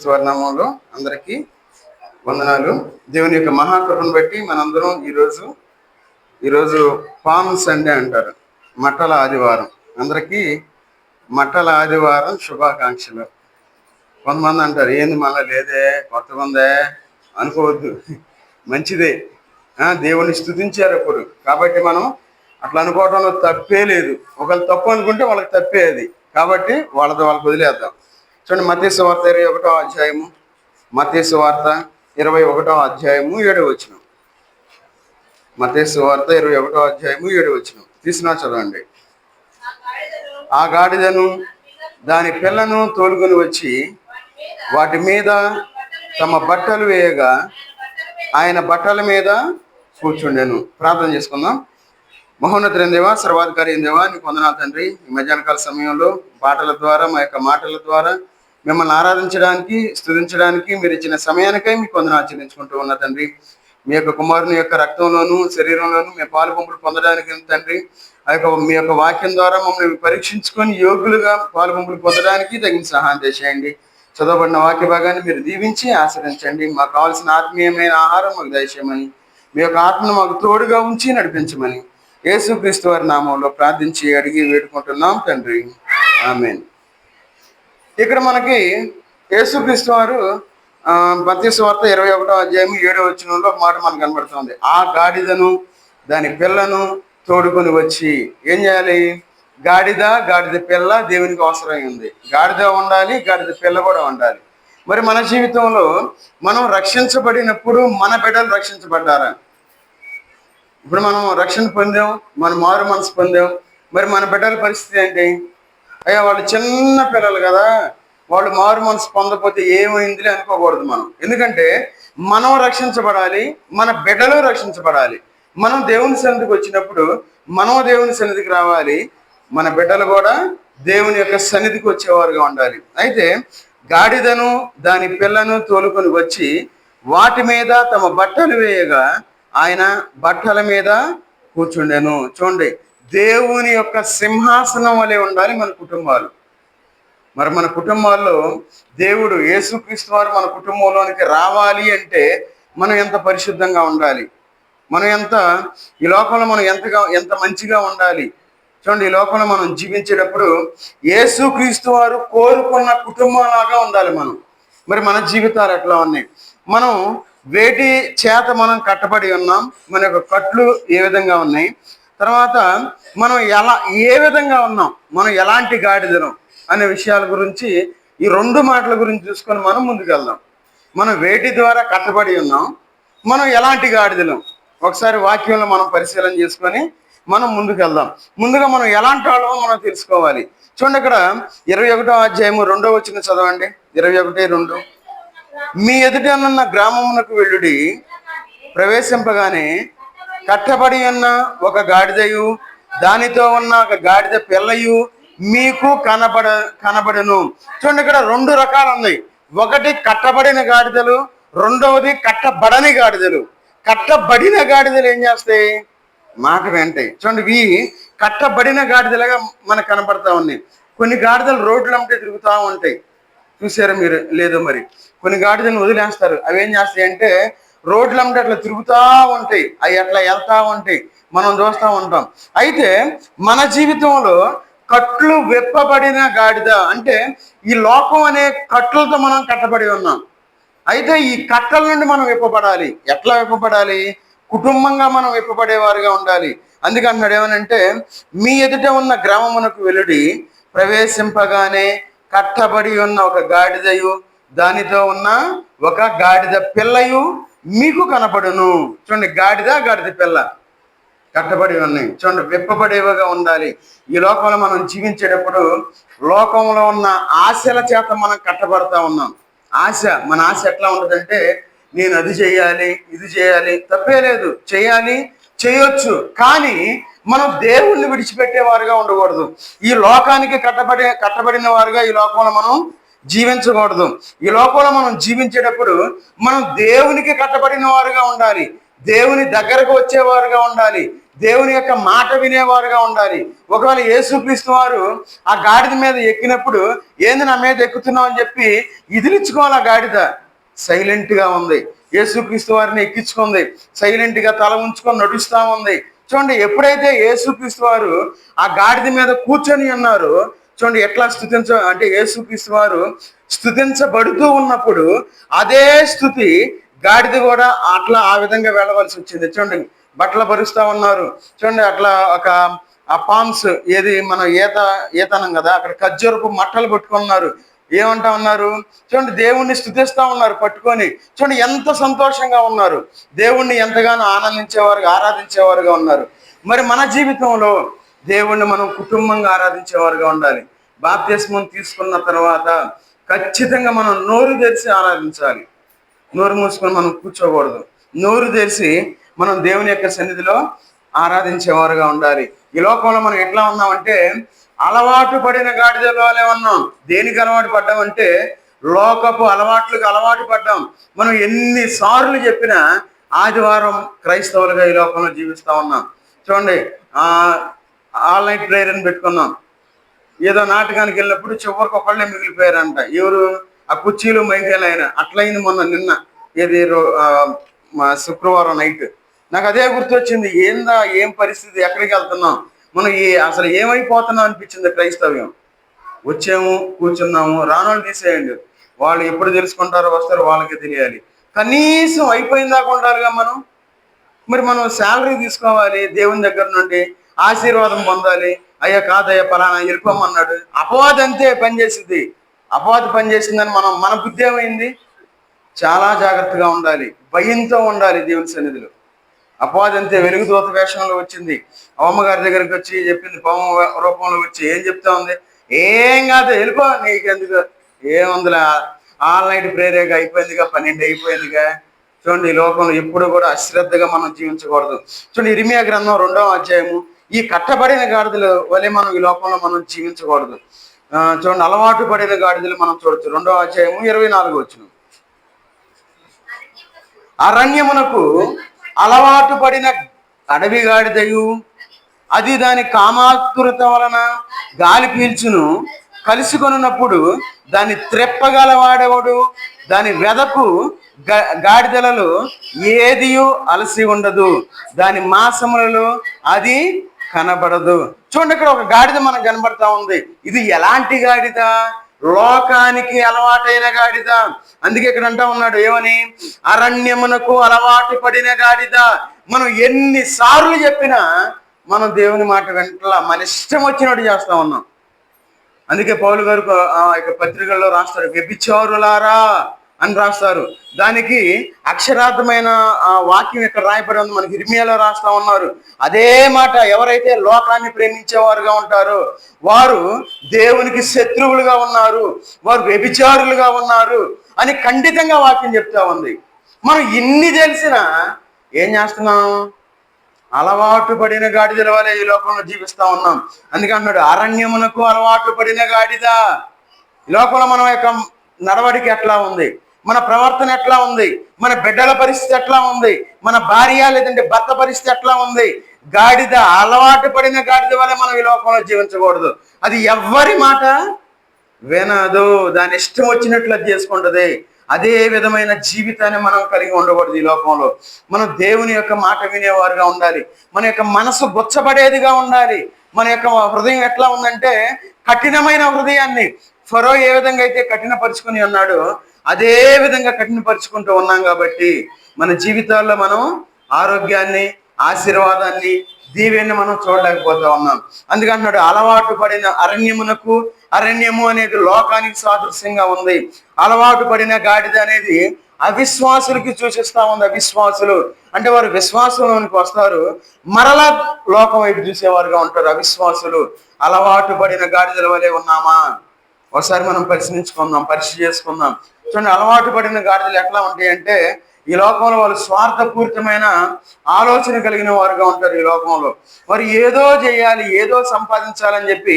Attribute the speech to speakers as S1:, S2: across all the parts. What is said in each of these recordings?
S1: స్వర్ణంలో అందరికీ వందనాలు. దేవుని యొక్క మహాకృపను బట్టి మనందరం ఈరోజు పామ్ సండే అంటారు, మట్టల ఆదివారం. అందరికీ మట్టల ఆదివారం శుభాకాంక్షలు. కొంతమంది అంటారు, ఏంది మళ్ళీ లేదే, కొత్తగా ఉందే అనుకోవద్దు, మంచిదే. దేవుని స్తుతించారు ఇప్పుడు, కాబట్టి మనం అట్లా అనుకోవడంలో తప్పే లేదు. ఒకళ్ళు తప్పు అనుకుంటే వాళ్ళకి తప్పే అది, కాబట్టి వాళ్ళకి వదిలేద్దాం. చూడండి, మత్తయి సువార్త 21వ అధ్యాయము, మత్తయి సువార్త 21వ అధ్యాయము 7వ వచనం. మత్తయి సువార్త 21వ అధ్యాయము 7వ వచనం తీసినా చదవండి. ఆ గాడిదను దాని పిల్లను తోలుకొని వచ్చి వాటి మీద తమ బట్టలు వేయగా ఆయన బట్టల మీద కూర్చుండెను. ప్రార్థన చేసుకుందాం. మహోన్నతుడైన దేవా, సర్వాధికారి అయిన దేవా, నీకు వందనాలు తండ్రి. ఈ మధ్యాహ్నకాల సమయంలో పాటల ద్వారా, మా యొక్క మాటల ద్వారా మిమ్మల్ని ఆరాధించడానికి, స్తుతించడానికి మీరు ఇచ్చిన సమయానికై మీకు వందనాలు చెల్లించుకుంటూ ఉన్నా తండ్రి. మీ యొక్క కుమారుని యొక్క రక్తంలోను శరీరంలోను మేము పాలు పంపులు పొందడానికి తండ్రి, మీ యొక్క వాక్యం ద్వారా మమ్మల్ని పరీక్షించుకొని యోగులుగా పాలు పంపులు పొందడానికి తగిన సహాయం చేసేయండి. చదవబడిన వాక్య భాగాన్ని మీరు దీవించి ఆశ్రయించండి. మాకు కావాల్సిన ఆత్మీయమైన ఆహారం మాకు దయచేయమని, మీ యొక్క ఆత్మను మాకు తోడుగా ఉంచి నడిపించమని యేసుక్రీస్తు వారి నామంలో ప్రార్థించి అడిగి వేడుకుంటున్నాం తండ్రి, ఆమేన్. ఇక్కడ మనకి యేసుక్రీస్తు వారు మత్తయి సువార్త 21వ అధ్యాయం 7వ వచనంలో ఒక మాట మనకు కనబడుతుంది. ఆ గాడిదను దాని పిల్లను తోడుకొని వచ్చి ఏం చేయాలి? గాడిద పిల్ల దేవునికి అవసరమై ఉంది. గాడిద ఉండాలి, గాడిద పిల్ల కూడా ఉండాలి. మరి మన జీవితంలో మనం రక్షించబడినప్పుడు మన బిడ్డలు రక్షించబడ్డారా? ఇప్పుడు మనం రక్షణ పొందాం, మనం మారు మనసు పొందాం. మరి మన బిడ్డల పరిస్థితి ఏంటి? అయ్యా, వాళ్ళు చిన్న పిల్లలు కదా, వాళ్ళు మారు మనసు పొందకపోతే ఏమైందిలే అనుకోకూడదు మనం. ఎందుకంటే మనం రక్షించబడాలి, మన బిడ్డలు రక్షించబడాలి. మనం దేవుని సన్నిధికి వచ్చినప్పుడు మనం దేవుని సన్నిధికి రావాలి, మన బిడ్డలు కూడా దేవుని యొక్క సన్నిధికి వచ్చేవారుగా ఉండాలి. అయితే గాడిదను దాని పిల్లను తోలుకొని వచ్చి వాటి మీద తమ బట్టలు వేయగా ఆయన బట్టల మీద కూర్చుండెను. చూడండి, దేవుని యొక్క సింహాసనం వలె ఉండాలి మన కుటుంబాలు. మరి మన కుటుంబాల్లో దేవుడు యేసుక్రీస్తు వారు మన కుటుంబంలోనికి రావాలి అంటే మనం ఎంత పరిశుద్ధంగా ఉండాలి, మనం ఈ లోకంలో మనం ఎంత మంచిగా ఉండాలి. చూడండి, ఈ లోకంలో మనం జీవించేటప్పుడు యేసుక్రీస్తు వారు కోరుకున్న కుటుంబంలాగా ఉండాలి మనం. మరి మన జీవితాలు ఎట్లా ఉన్నాయి? మనం వేటి చేత మనం కట్టబడి ఉన్నాం, మన యొక్క కట్లు ఏ విధంగా ఉన్నాయి, తర్వాత మనం ఏ విధంగా ఉన్నాం, మనం ఎలాంటి గాడిదలం అనే విషయాల గురించి, ఈ రెండు మాటల గురించి చూసుకొని మనం ముందుకెళ్దాం. మనం వేటి ద్వారా కట్టబడి ఉన్నాం, మనం ఎలాంటి గాడిదలం ఒకసారి వాక్యంలో మనం పరిశీలన చేసుకొని మనం ముందుకెళ్దాం. ముందుగా మనం ఎలాంటి వాళ్ళమో మనం తెలుసుకోవాలి. చూడండి, ఇక్కడ 21వ అధ్యాయము 2వ వచనం చదవండి. 21:2. మీ ఎదుటనున్న గ్రామమునకు వెళ్ళుడి, ప్రవేశింపగానే కట్టబడి ఉన్న ఒక గాడిదయు దానితో ఉన్న ఒక గాడిద పిల్లయు మీకు కనబడను. చూడండి, ఇక్కడ రెండు రకాలు ఉన్నాయి. ఒకటి కట్టబడిన గాడిదలు, రెండవది కట్టబడని గాడిదలు. కట్టబడిన గాడిదలు ఏం చేస్తాయి? మాట వెంటాయి. చూడండి, ఇవి కట్టబడిన గాడిదలుగా మనకు కనబడతా ఉన్నాయి. కొన్ని గాడిదలు రోడ్లు అమ్మటే తిరుగుతూ ఉంటాయి, చూసారా మీరు? లేదో మరి కొన్ని గాడిదలను వదిలేస్తారు. అవి ఏం చేస్తాయి అంటే రోడ్లు అమ్మటే అట్లా తిరుగుతూ ఉంటాయి, అవి అట్లా వెళ్తా ఉంటాయి, మనం చూస్తూ ఉంటాం. అయితే మన జీవితంలో కట్లు విప్పబడిన గాడిద అంటే ఈ లోకం అనే కట్లతో మనం కట్టబడి ఉన్నాం. అయితే ఈ కట్టల నుండి మనం విప్పబడాలి. ఎట్లా విప్పబడాలి? కుటుంబంగా మనం విప్పబడేవారుగా ఉండాలి. అందుకే అన్నాడు ఏమనంటే, మీ ఎదుట ఉన్న గ్రామమునకు వెలుడి, ప్రవేశింపగానే కట్టబడి ఉన్న ఒక గాడిదయు దానితో ఉన్న ఒక గాడిద పిల్లయు మీకు కనపడును. చూడండి, గాడిద పిల్ల కట్టబడి ఉన్నాయి. చూడండి, విప్పబడేవిగా ఉండాలి. ఈ లోకంలో మనం జీవించేటప్పుడు లోకంలో ఉన్న ఆశల చేత మనం కట్టబడతా ఉన్నాం. మన ఆశ ఎట్లా ఉంటుందంటే, నేను అది చేయాలి, ఇది చేయాలి, తప్పే లేదు, చేయాలి, చేయొచ్చు. కానీ మనం దేవుణ్ణి విడిచిపెట్టేవారుగా ఉండకూడదు. ఈ లోకానికి కట్టబడిన వారుగా ఈ లోకంలో మనం జీవించకూడదు. ఈ లోకంలో మనం జీవించేటప్పుడు మనం దేవునికి కట్టబడిన వారుగా ఉండాలి, దేవుని దగ్గరకు వచ్చేవారుగా ఉండాలి. దేవుని యొక్క మాట వినేవారుగా ఉండాలి. ఒకవేళ యేసుక్రీస్తు వారు ఆ గాడిద మీద ఎక్కినప్పుడు ఏంది నా మీద ఎక్కుతున్నావు అని చెప్పి ఇదిలించుకోవాలి. ఆ గాడిద సైలెంట్ గా ఉంది. యేసుక్రీస్తు వారిని ఎక్కించుకుంది, సైలెంట్ గా తల ఉంచుకొని నడుస్తా ఉంది. చూడండి, ఎప్పుడైతే యేసుక్రీస్తు వారు ఆ గాడిద మీద కూర్చొని ఉన్నారు, చూడండి ఎట్లా అంటే యేసుక్రీస్తు వారు స్తుతించబడుతూ ఉన్నప్పుడు అదే స్థుతి గాడిద కూడా అట్లా ఆ విధంగా వెళ్ళవలసి వచ్చింది. చూడండి, బట్టలు పరుస్తా ఉన్నారు. చూడండి, అట్లా ఒక ఆ పామ్స్, ఏది మనం ఈతనం కదా, అక్కడ ఖర్జూరపు మట్టలు పట్టుకున్నారు. ఏమంటా ఉన్నారు? చూడండి, దేవుణ్ణి స్తుతిస్తా ఉన్నారు పట్టుకొని. చూడండి ఎంత సంతోషంగా ఉన్నారు, దేవుణ్ణి ఎంతగానో ఆరాధించేవారుగా ఉన్నారు. మరి మన జీవితంలో దేవుణ్ణి మనం కుటుంబంగా ఆరాధించేవారుగా ఉండాలి. బాప్తిస్మం తీసుకున్న తర్వాత ఖచ్చితంగా మనం నోరు తెరిచి ఆరాధించాలి. నోరు మూసుకొని మనం కూర్చోకూడదు. నోరు తెరిచి మనం దేవుని యొక్క సన్నిధిలో ఆరాధించేవారుగా ఉండాలి. ఈ లోకంలో మనం ఎట్లా ఉన్నామంటే అలవాటు పడిన గాడిదలోనే ఉన్నాం. దేనికి అలవాటు పడ్డామంటే లోకపు అలవాట్లకు అలవాటు పడ్డాం. మనం ఎన్నిసార్లు చెప్పినా ఆదివారం క్రైస్తవులుగా ఈ లోకంలో జీవిస్తా ఉన్నాం. చూడండి, ఆల్ నైట్ ప్రేయర్ అని పెట్టుకున్నాం. ఏదో నాటకానికి వెళ్ళినప్పుడు చివరికి ఒకళ్ళే మిగిలిపోయారంట. ఎవరు? ఆ కుర్చీలు మైకేలు అయినా. అట్లయింది నిన్న ఏది శుక్రవారం నైట్. నాకు అదే గుర్తొచ్చింది. ఏం పరిస్థితి, ఎక్కడికి వెళ్తున్నాం మనం, అసలు ఏమైపోతున్నాం అనిపించింది. క్రైస్తవ్యం వచ్చాము, కూర్చున్నాము, రానోళ్ళు తీసేయండి, వాళ్ళు ఎప్పుడు తెలుసుకుంటారో వస్తారో వాళ్ళకి తెలియాలి. కనీసం అయిపోయిందాకా ఉండాలిగా మనం. మరి మనం శాలరీ తీసుకోవాలి, దేవుని దగ్గర నుండి ఆశీర్వాదం పొందాలి. అయ్యా కాదయ్యా పలానా వెళ్ళిపోమన్నాడు. అపవాది అంతే పనిచేసింది. అపవాది పనిచేసిందని మన బుద్ధి ఏమైంది? చాలా జాగ్రత్తగా ఉండాలి, భయంతో ఉండాలి దేవుని సన్నిధిలో. అపవాది అంతే వెలుగుదూత వేషంలో వచ్చింది. అమ్మగారి దగ్గరికి వచ్చి చెప్పింది, పాము రూపంలో వచ్చి ఏం చెప్తా ఉంది? ఏం కాదు, వెళ్ళిపో, నీకెందుకు, ఏముందిలే, ఆల్ నైట్ ప్రేరేగా అయిపోయిందిగా, 12 అయిపోయిందిగా. చూడండి, ఈ లోకంలో ఎప్పుడు కూడా అశ్రద్ధగా మనం జీవించకూడదు. చూడండి, ఇర్మియా గ్రంథం 2వ అధ్యాయము, ఈ కట్టబడిన గాడిదలు వలె మనం ఈ లోకంలో మనం జీవించకూడదు. చూడండి, అలవాటు పడిన గాడిదలు మనం చూడొచ్చు. 2వ అధ్యాయము 24వ వచనం. అరణ్యమునకు అలవాటు పడిన అడవి గాడిదయు అది దాని కామాతురత వలన గాలి పీల్చును, కలుసుకొనున్నప్పుడు దాన్ని త్రెప్పగలవాడెవడు? దాని వెదకు గాడిదలలో ఏదియు అలసి ఉండదు, దాని మాసములలో అది కనబడదు. చూడండి, ఇక్కడ ఒక గాడిద మనకు కనబడతా ఉంది. ఇది ఎలాంటి గాడిద? లోకానికి అలవాటైన గాడిద. అందుకే ఇక్కడ అంటా ఉన్నాడు ఏమని? అరణ్యమునకు అలవాటు పడిన గాడిద. మనం ఎన్నిసార్లు చెప్పినా మనం దేవుని మాట వెంటలా మన ఇష్టం వచ్చినట్టు చేస్తా ఉన్నాం. అందుకే పౌలు గారు పత్రికల్లో రాస్తారు, వ్యభిచారులారా అని రాస్తారు. దానికి అక్షరార్థమైన వాక్యం ఇక్కడ రాయబడి ఉంది. మనకి ఇర్మియాలో రాస్తా ఉన్నారు అదే మాట. ఎవరైతే లోకాన్ని ప్రేమించేవారుగా ఉంటారో వారు దేవునికి శత్రువులుగా ఉన్నారు, వారు వ్యభిచారులుగా ఉన్నారు అని ఖండితంగా వాక్యం చెప్తా ఉంది. మనం ఇన్ని తెలిసినా ఏం చేస్తున్నాం? అలవాటు పడిన గాడిదల వలె ఈ లోకంలో జీవిస్తా ఉన్నాం. అందుకంటున్నాడు, అరణ్యమునకు అలవాటు పడిన గాడిద. ఈ లోకంలో మనం యొక్క నడవడికి ఎట్లా ఉంది, మన ప్రవర్తన ఎట్లా ఉంది, మన బిడ్డల పరిస్థితి ఎట్లా ఉంది, మన భార్య లేదంటే భర్త పరిస్థితి ఎట్లా ఉంది? గాడిద, అలవాటు పడిన గాడిద వలె మనం ఈ లోకంలో జీవించకూడదు. అది ఎవ్వరి మాట వినదు, దాని ఇష్టం వచ్చినట్లు అది చేసుకుంటది. అదే విధమైన జీవితాన్ని మనం కలిగి ఉండకూడదు. ఈ లోకంలో మనం దేవుని యొక్క మాట వినేవారుగా ఉండాలి. మన యొక్క మనసు గుచ్చబడేదిగా ఉండాలి. మన యొక్క హృదయం ఎట్లా ఉందంటే కఠినమైన హృదయాన్ని ఫరో ఏ విధంగా అయితే కఠినపరుచుకుని ఉన్నాడో అదే విధంగా కఠినపరుచుకుంటూ ఉన్నాం. కాబట్టి మన జీవితాల్లో మనం ఆరోగ్యాన్ని, ఆశీర్వాదాన్ని, దీవెన్ని మనం చూడలేకపోతా ఉన్నాం. అందుకంటున్నాడు, అలవాటు పడిన అరణ్యమునకు. అరణ్యము అనేది లోకానికి సాదృశ్యంగా ఉంది. అలవాటు పడిన గాడిద అనేది అవిశ్వాసులకి సూచిస్తా ఉంది. అవిశ్వాసులు అంటే వారు విశ్వాసంలోనికి వస్తారు, మరలా లోకం వైపు చూసేవారుగా ఉంటారు. అవిశ్వాసులు అలవాటు పడిన గాడిదల వలె ఉన్నామా? ఒకసారి మనం పరిశీలించుకుందాం, పరీక్ష చేసుకుందాం. చూడండి, అలవాటు పడిన గాడిదలు ఎట్లా ఉంటాయంటే ఈ లోకంలో వాళ్ళు స్వార్థపూరితమైన ఆలోచన కలిగిన వారుగా ఉంటారు. ఈ లోకంలో వారు ఏదో చేయాలి, ఏదో సంపాదించాలని చెప్పి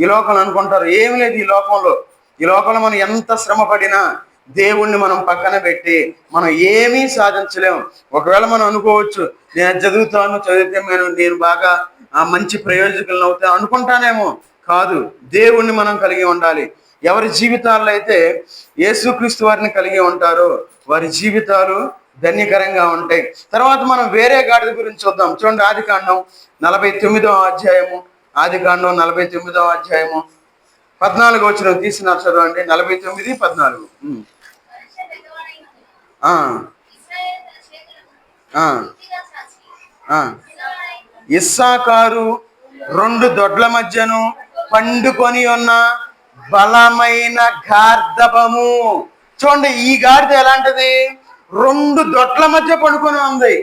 S1: ఈ లోకంలో అనుకుంటారు. ఏమి లేదు ఈ లోకంలో. ఈ లోకంలో మనం ఎంత శ్రమ పడినా, దేవుణ్ణి మనం పక్కన పెట్టి మనం ఏమీ సాధించలేము. ఒకవేళ మనం అనుకోవచ్చు, నేను చదివితే నేను బాగా మంచి ప్రయోజకులను అవుతా అనుకుంటానేమో. కాదు, దేవుణ్ణి మనం కలిగి ఉండాలి. ఎవరి జీవితాల్లో అయితే యేసుక్రీస్తు వారిని కలిగి ఉంటారో వారి జీవితాలు ధన్యకరంగా ఉంటాయి. తర్వాత మనం వేరే గాడిద గురించి చూద్దాం. చూడండి, ఆదికాండం 49వ అధ్యాయము. ఆదికాండం 49వ అధ్యాయము 14 వచనం తీసిన చదవండి. 49:14. ఇస్సాకారు 2 దొడ్ల మధ్యను పండుకొని ఉన్న బలమైన గార్ధబము. చూడండి, ఈ గాడిద ఎలాంటిది? 2 దొడ్ల మధ్య పండుకొని ఉంది.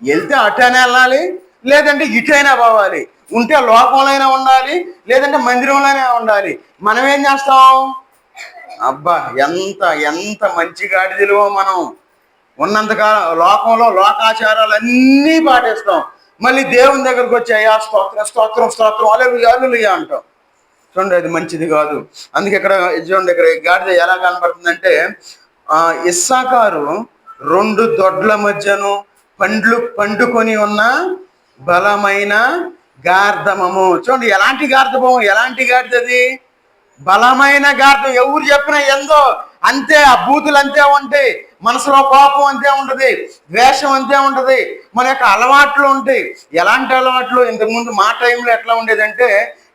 S1: వెళ్తే అటైనా వెళ్ళాలి, లేదంటే ఇటైనా పోవాలి. ఉంటే లోకంలోనే ఉండాలి, లేదంటే మందిరంలోనే ఉండాలి. మనం ఏం చేస్తాం? అబ్బా, ఎంత ఎంత మంచి గాడిదలో మనం ఉన్నంతకాలం లోకంలో లోకాచారాలన్నీ పాటిస్తాం. మళ్ళీ దేవుని దగ్గరకు వచ్చి అయ్యా స్తోత్రం స్తోత్రం స్తోత్రం అలెలుయా అంటాం. చూడండి, అది మంచిది కాదు. అందుకే ఇక్కడ చూడండి, ఇక్కడ గాడిద ఎలా కనబడుతుందంటే, ఇస్సాకారు 2 దొడ్ల మధ్యను పండుకొని ఉన్న బలమైన గార్ధమము. చూడండి, ఎలాంటి గార్ధమము, ఎలాంటి గాడిదది? బలమైన గార్ధం. ఎవరు చెప్పినా ఎందో అంతే, ఆ బూతులు అంతే ఉంటాయి, మనసులో కోపం అంతే ఉంటుంది, ద్వేషం అంతే ఉంటుంది, మన యొక్క అలవాట్లు ఉంటాయి. ఎలాంటి అలవాట్లు? ఇంతకుముందు మా టైంలో ఎట్లా ఉండేదంటే,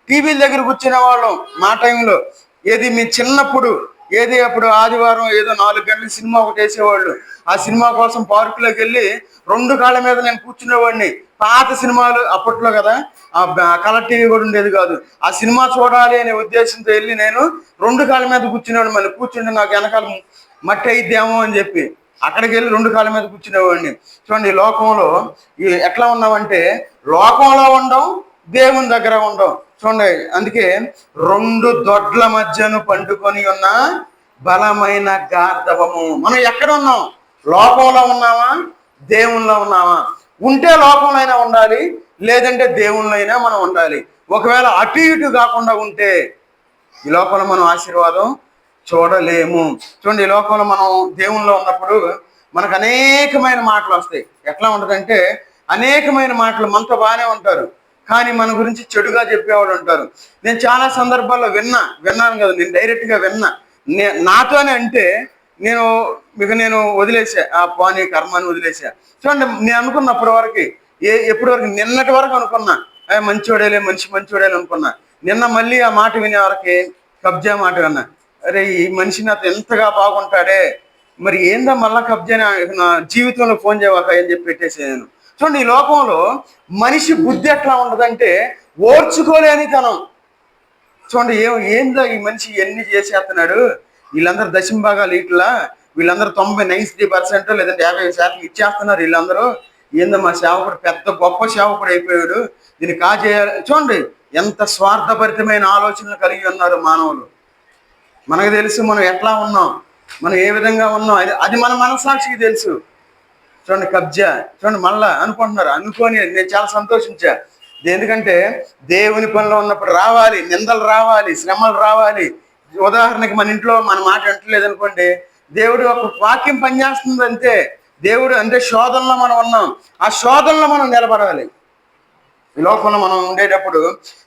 S1: టీవీల దగ్గర కూర్చునే వాళ్ళం మా టైంలో. ఏది మీ చిన్నప్పుడు అప్పుడు ఆదివారం ఏదో 4 గంటల సినిమా ఒకటి వేసేవాళ్ళు. ఆ సినిమా కోసం పార్కులోకి వెళ్ళి 2 కాళ్ళ మీద నేను కూర్చునేవాడిని. పాత సినిమాలు అప్పట్లో కదా, ఆ కలర్ టీవీ కూడా ఉండేది కాదు. ఆ సినిమా చూడాలి అనే ఉద్దేశంతో వెళ్ళి నేను 2 కాళ్ళ మీద కూర్చునేవాడిని. మళ్ళీ కూర్చుంటే నాకు వెనకాల మట్టి అయిద్దేమో అని చెప్పి అక్కడికి వెళ్ళి 2 కాళ్ళ మీద కూర్చునేవాడిని. చూడండి, లోకంలో ఎట్లా ఉన్నామంటే, లోకంలో ఉండం, దేవుని దగ్గర ఉండం. చూడండి, అందుకే 2 దొడ్ల మధ్యను పండుకొని ఉన్న బలమైన గార్ధవము. మనం ఎక్కడ ఉన్నాం? లోకంలో ఉన్నామా, దేవునిలో ఉన్నామా? ఉంటే లోకంలో అయినా ఉండాలి, లేదంటే దేవునిలో అయినా మనం ఉండాలి. ఒకవేళ అటు ఇటు కాకుండా ఉంటే ఈ లోకంలో మనం ఆశీర్వాదం చూడలేము. చూడండి, ఈ లోకంలో మనం దేవునిలో ఉన్నప్పుడు మనకు అనేకమైన మాటలు వస్తాయి. ఎట్లా ఉంటుందంటే, అనేకమైన మాటలు మనతో బాగానే ఉంటారు, కానీ మన గురించి చెడుగా చెప్పేవాడు ఉంటారు. నేను చాలా సందర్భాల్లో విన్నాను కదా, నేను డైరెక్ట్గా విన్నా. నాతోనే అంటే నేను వదిలేసా, ఆ పోనీ కర్మని వదిలేసా. చూడండి, నేను అనుకున్నప్పటి వరకు ఎప్పటి వరకు నిన్నటి వరకు అనుకున్నా మంచోడేలే, మంచోడేలే అనుకున్నా. నిన్న మళ్ళీ ఆ మాట వినే వరకు కబ్జా మాట విన్నా. అరే, ఈ మనిషి నాతో ఎంతగా బాగుంటాడే, మరి ఏందో మళ్ళా కబ్జా నా జీవితంలో ఫోన్ చేయవాక అని చెప్పి పెట్టేసి నేను. చూడండి, ఈ లోకంలో మనిషి బుద్ధి ఎట్లా ఉండదంటే ఓర్చుకోలేనితనం. చూడండి, ఏందో ఈ మనిషి ఎన్ని చేసేస్తున్నాడు, వీళ్ళందరూ దశంభాగాలు ఇట్లా, వీళ్ళందరూ 90% లేదంటే 50% ఇచ్చేస్తున్నారు. వీళ్ళందరూ ఏందో మా సేవకుడు పెద్ద గొప్ప సేవకుడు అయిపోయాడు, దీన్ని కాజేయాలి. చూడండి, ఎంత స్వార్థభరితమైన ఆలోచనలు కలిగి ఉన్నారు మానవులు. మనకు తెలుసు మనం ఎట్లా ఉన్నాం, మనం ఏ విధంగా ఉన్నాం, అది మన మనసాక్షికి తెలుసు. చూడండి, కబ్జా. చూడండి, మళ్ళా అనుకొని నేను చాలా సంతోషించా. ఎందుకంటే దేవుని పనిలో ఉన్నప్పుడు రావాలి, నిందలు రావాలి, శ్రమలు రావాలి. ఉదాహరణకి మన ఇంట్లో మన మాట వింటలేదు అనుకోండి, దేవుడు ఒక వాక్యం పనిచేస్తుంది అంతే. దేవుడు అంటే శోధనలో మనం ఉన్నాం, ఆ శోధనలో మనం నిలబడాలి. ఈ లోకంలో మనం ఉండేటప్పుడు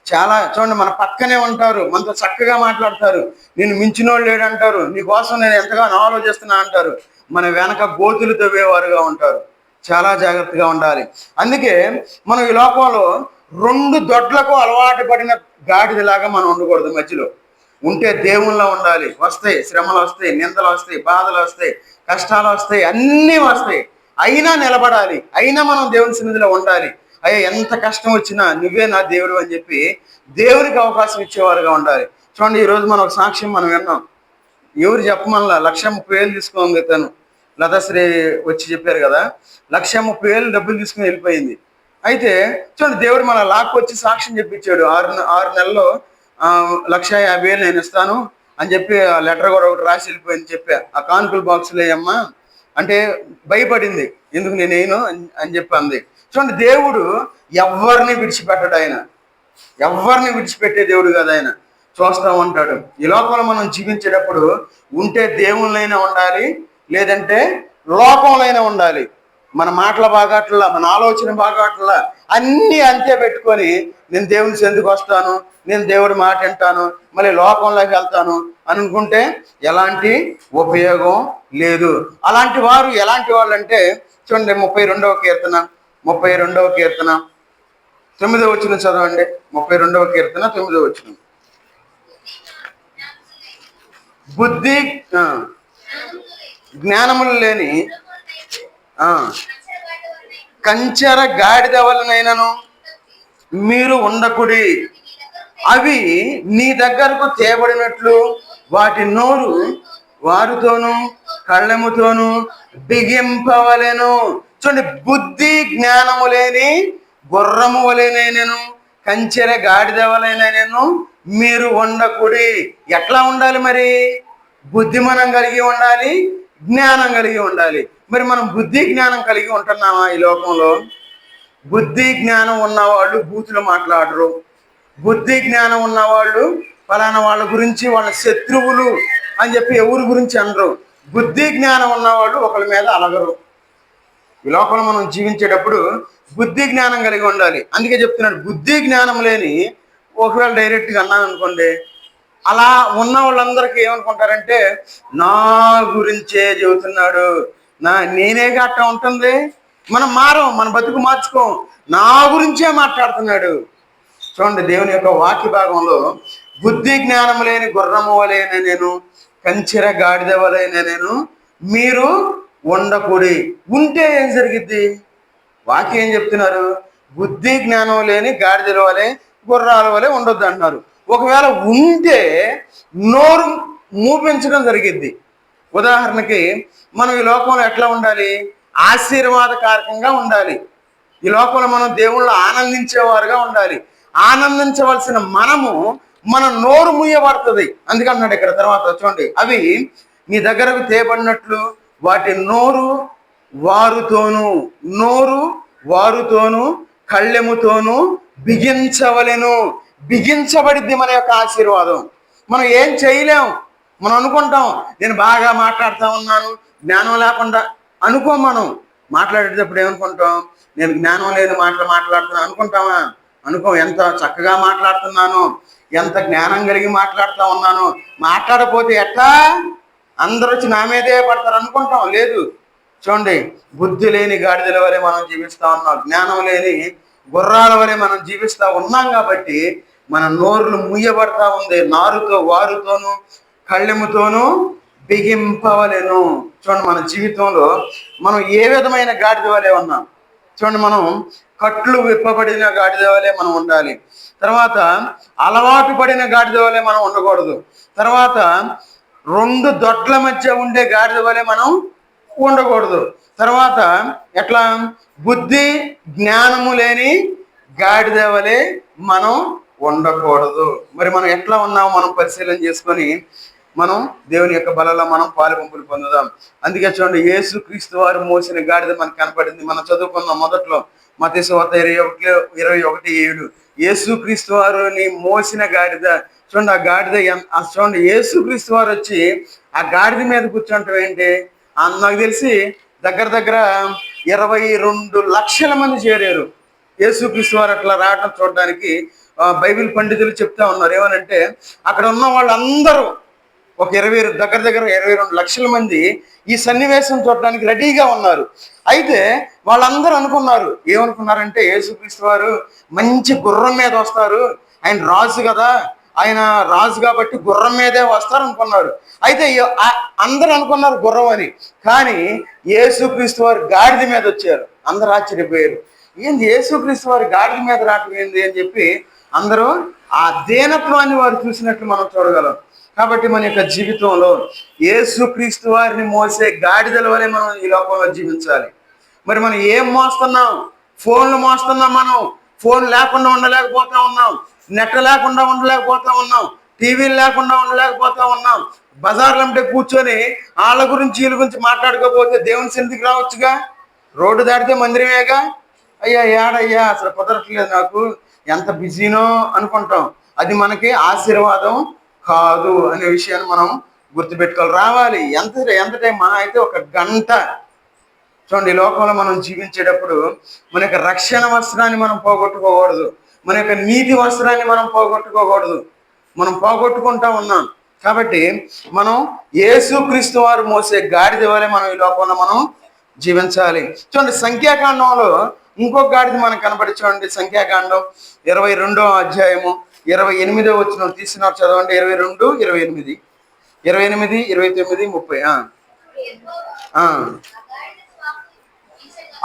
S1: చాలా చూడండి, మన పక్కనే ఉంటారు, మనతో చక్కగా మాట్లాడతారు, నేను మించినోళ్ళు లేడంటారు, నీ కోసం నేను ఎంతగానో ఆలోచిస్తున్నా అంటారు, మన వెనక గోతులు తవ్వేవారుగా ఉంటారు. చాలా జాగ్రత్తగా ఉండాలి. అందుకే మనం ఈ లోకంలో 2 దొడ్లకు అలవాటు పడిన గాడిదలాగా మనం ఉండకూడదు. మధ్యలో ఉంటే దేవుళ్ళలో ఉండాలి. వస్తాయి శ్రమలు, వస్తాయి నిందలు, వస్తాయి బాధలు, వస్తాయి కష్టాలు, వస్తాయి అన్నీ వస్తాయి. అయినా నిలబడాలి, అయినా మనం దేవుని సన్నిధిలో ఉండాలి. అయ్యా, ఎంత కష్టం వచ్చినా నువ్వే నా దేవుడు అని చెప్పి దేవునికి అవకాశం ఇచ్చేవారుగా ఉండాలి. చూడండి, ఈరోజు మనం ఒక సాక్ష్యం మనం విన్నాం. ఎవరు చెప్పమల్లా 1,30,000 తీసుకోండి. తను లతాశ్రీ వచ్చి చెప్పారు కదా, 1,30,000 డబ్బులు తీసుకుని వెళ్ళిపోయింది. అయితే చూడండి, దేవుడు మన లాక్కొచ్చి సాక్ష్యం చెప్పించాడు. 6 నెలల్లో 1,50,000 నేను ఇస్తాను అని చెప్పి ఆ లెటర్ కూడా ఒకటి రాసి వెళ్ళిపోయింది. చెప్పా, ఆ కాన్పుల్ బాక్స్లో అమ్మా అంటే భయపడింది, ఎందుకు నేనేను అని చెప్పి అంది. చూడండి, దేవుడు ఎవరిని విడిచిపెట్టడు. ఆయన ఎవరిని విడిచిపెట్టే దేవుడు కాదు. ఆయన చూస్తూ ఉంటాడు. ఈ లోకంలో మనం జీవించేటప్పుడు ఉంటే దేవుళ్ళైనా ఉండాలి, లేదంటే లోకంలోనే ఉండాలి. మన మాటల బాగాట్లా, మన ఆలోచన బాగాట్లా అన్నీ అంతే పెట్టుకొని నేను దేవుని చెందుకు వస్తాను, నేను దేవుడి మాట వింటాను, మళ్ళీ లోకంలోకి వెళ్తాను అనుకుంటే ఎలాంటి ఉపయోగం లేదు. అలాంటి వారు ఎలాంటి వాళ్ళు అంటే చూడండి, 32వ కీర్తన 32వ కీర్తన 9వ వచనం చదవండి. 32వ కీర్తన 9వ వచనం. బుద్ధి జ్ఞానములు లేని కంచెర గాడిద వలనైనను మీరు ఉండకుడి. అవి నీ దగ్గరకు తేబడినట్లు వాటి నోరు వారితోనూ కళ్ళెముతోనూ బిగింపవలెను. చూడండి, బుద్ధి జ్ఞానము లేని గుర్రము వలెనైనను కంచెర గాడిద వలెనైనను మీరు ఉండకుడి. ఎట్లా ఉండాలి మరి? బుద్ధి మనం కలిగి ఉండాలి, జ్ఞానం కలిగి ఉండాలి. మరి మనం బుద్ధి జ్ఞానం కలిగి ఉంటున్నామా ఈ లోకంలో? బుద్ధి జ్ఞానం ఉన్నవాళ్ళు బూతులు మాట్లాడరు. బుద్ధి జ్ఞానం ఉన్నవాళ్ళు ఫలానా వాళ్ళ గురించి వాళ్ళ శత్రువులు అని చెప్పి ఎవరి గురించి అనరు. బుద్ధి జ్ఞానం ఉన్నవాళ్ళు ఒకరి మీద అలగరు. ఈ లోకంలో మనం జీవించేటప్పుడు బుద్ధి జ్ఞానం కలిగి ఉండాలి. అందుకే చెప్తున్నాడు, బుద్ధి జ్ఞానం లేని ఒకవేళ డైరెక్ట్గా అన్నాను అనుకోండి, అలా ఉన్న వాళ్ళందరికీ ఏమనుకుంటారంటే నా గురించే చెబుతున్నాడు, నేనేగా అట్లా ఉంటుంది. మనం మారం, మన బతుకు మార్చుకోం, నా గురించే మాట్లాడుతున్నాడు. చూడండి, దేవుని యొక్క వాక్య భాగంలో బుద్ధి జ్ఞానం లేని గుర్రము వలెన నేను కంచెర గాడిద వలెన నేను మీరు ఉండకూడి. ఉంటే ఏం జరిగిద్ది? వాక్యం ఏం చెప్తున్నారు? బుద్ధి జ్ఞానం లేని గాడిదల వలె గుర్రాల వలె ఉండొద్దు అంటున్నారు. ఒకవేళ ఉంటే నోరు మూపించడం జరిగిద్ది. ఉదాహరణకి మనం ఈ లోకంలో ఎట్లా ఉండాలి? ఆశీర్వాదకారకంగా ఉండాలి. ఈ లోకంలో మనం దేవుళ్ళు ఆనందించేవారుగా ఉండాలి. ఆనందించవలసిన మనము మన నోరు ముయ్యబడుతుంది. అందుకన్నాడు ఇక్కడ తర్వాత చూడండి, అవి నీ దగ్గరకు తేబడినట్లు వాటి నోరు వారుతోను కళ్ళెముతోను బిగించవలెను. బిగించబడిద్ది మన యొక్క ఆశీర్వాదం. మనం ఏం చేయలేం. మనం అనుకుంటాం నేను బాగా మాట్లాడుతూ ఉన్నాను, జ్ఞానం లేకుండా అనుకో. మనం మాట్లాడేటప్పుడు ఏమనుకుంటాం? నేను జ్ఞానం లేని మాట్లాడుతున్నాను అనుకుంటామా? అనుకోం. ఎంత చక్కగా మాట్లాడుతున్నాను, ఎంత జ్ఞానం కలిగి మాట్లాడుతూ ఉన్నాను, మాట్లాడకపోతే ఎట్లా అందరూ వచ్చి నా మీదే పడతారు అనుకుంటాం. లేదు. చూడండి, బుద్ధి లేని గాడిదల వలె మనం జీవిస్తూ ఉన్నాం, జ్ఞానం లేని గుర్రాల వలె మనం జీవిస్తూ ఉన్నాం. కాబట్టి మన నోరులు ముయ్యబడతా ఉంది. వారుతోను కళ్ళెముతోనూ బిగింపవలెను. చూడండి, మన జీవితంలో మనం ఏ విధమైన గాడిద వలె ఉన్నాం? చూడండి, మనం కట్లు విప్పబడిన గాడిద వలె మనం ఉండాలి. తర్వాత అలవాటు పడిన గాడిద వలె మనం ఉండకూడదు. తర్వాత 2 దొడ్ల మధ్య ఉండే గాడిద వలె మనం ఉండకూడదు. తర్వాత ఎట్లా? బుద్ధి జ్ఞానము లేని గాడిద వలె మనం ఉండకూడదు. మరి మనం ఎట్లా ఉన్నామో మనం పరిశీలన చేసుకొని మనం దేవుని యొక్క బలలో మనం పాలుపంపులు పొందుదాం. అందుకే చూడండి, యేసు క్రీస్తు వారు మోసిన గాడిద మనకు కనపడింది. మనం చదువుకున్నాం మొదట్లో మత్తయి సువార్త 21:7. యేసు క్రీస్తు వారిని మోసిన గాడిద. చూడండి, ఆ గాడిద చూడండి, యేసు క్రీస్తు వారు వచ్చి ఆ గాడిద మీద కూర్చుంటాం ఏంటి? నాకు తెలిసి దగ్గర 22 లక్షల మంది చేరారు యేసు క్రీస్తు వారు అట్లా రావడం చూడడానికి. బైబిల్ పండితులు చెప్తా ఉన్నారు ఏమనంటే, అక్కడ ఉన్న వాళ్ళందరూ ఒక దగ్గర 22 లక్షల మంది ఈ సన్నివేశం చూడడానికి రెడీగా ఉన్నారు. అయితే వాళ్ళందరూ ఏమనుకున్నారంటే యేసుక్రీస్తు వారు మంచి గుర్రం మీద వస్తారు, ఆయన రాజు కదా, ఆయన రాజు కాబట్టి గుర్రం మీదే వస్తారు అనుకున్నారు. అయితే అందరూ అనుకున్నారు గుర్రం అని, కానీ యేసుక్రీస్తు వారు గాడిద మీద వచ్చారు. అందరూ ఆశ్చర్యపోయారు. ఏంది యేసుక్రీస్తు వారు గాడిద మీద రావటం ఏంది అని చెప్పి అందరూ ఆ దీనత్వాన్ని వారు చూసినట్లు మనం చూడగలం. కాబట్టి మన యొక్క జీవితంలో యేసుక్రీస్తు వారిని మోసే గాడిదల వలె మనం ఈ లోకంలో జీవించాలి. మరి మనం ఏం మోస్తున్నాం? ఫోన్లు మోస్తున్నాం. మనం ఫోన్ లేకుండా ఉండలేకపోతా ఉన్నాం, నెట్ లేకుండా ఉండలేకపోతా ఉన్నాం, టీవీలు లేకుండా ఉండలేకపోతా ఉన్నాం. బజార్లు అంటే కూర్చొని వాళ్ళ గురించి వీళ్ళ గురించి మాట్లాడుకోకపోతే దేవుని సన్నిధికి రావచ్చుగా. రోడ్డు దాటితే మందిరమేగా. అయ్యా ఏడయ్యా అసలు కుదరట్లేదు నాకు, ఎంత బిజీనో అనుకుంటాం. అది మనకి ఆశీర్వాదం కాదు అనే విషయాన్ని మనం గుర్తుపెట్టుకోవాలి. రావాలి ఎంత టైం మహా అయితే ఒక గంట. చూడండి, ఈ లోకంలో మనం జీవించేటప్పుడు మన యొక్క రక్షణ వస్త్రాన్ని మనం పోగొట్టుకోకూడదు, మన యొక్క నీతి వస్త్రాన్ని మనం పోగొట్టుకోకూడదు. మనం పోగొట్టుకుంటా ఉన్నాం. కాబట్టి మనం యేసుక్రీస్తు వారు మోసే గాడిద వలె మనం ఈ లోకంలో మనం జీవించాలి. చూడండి, సంఖ్యాకాండంలో ఇంకొక గాడిద మనకు కనబడి, చూడండి సంఖ్యాకాండం 22వ అధ్యాయము 28వ వచనం తీసినారు, చదవండి. 22, 28, 28, 29, 30.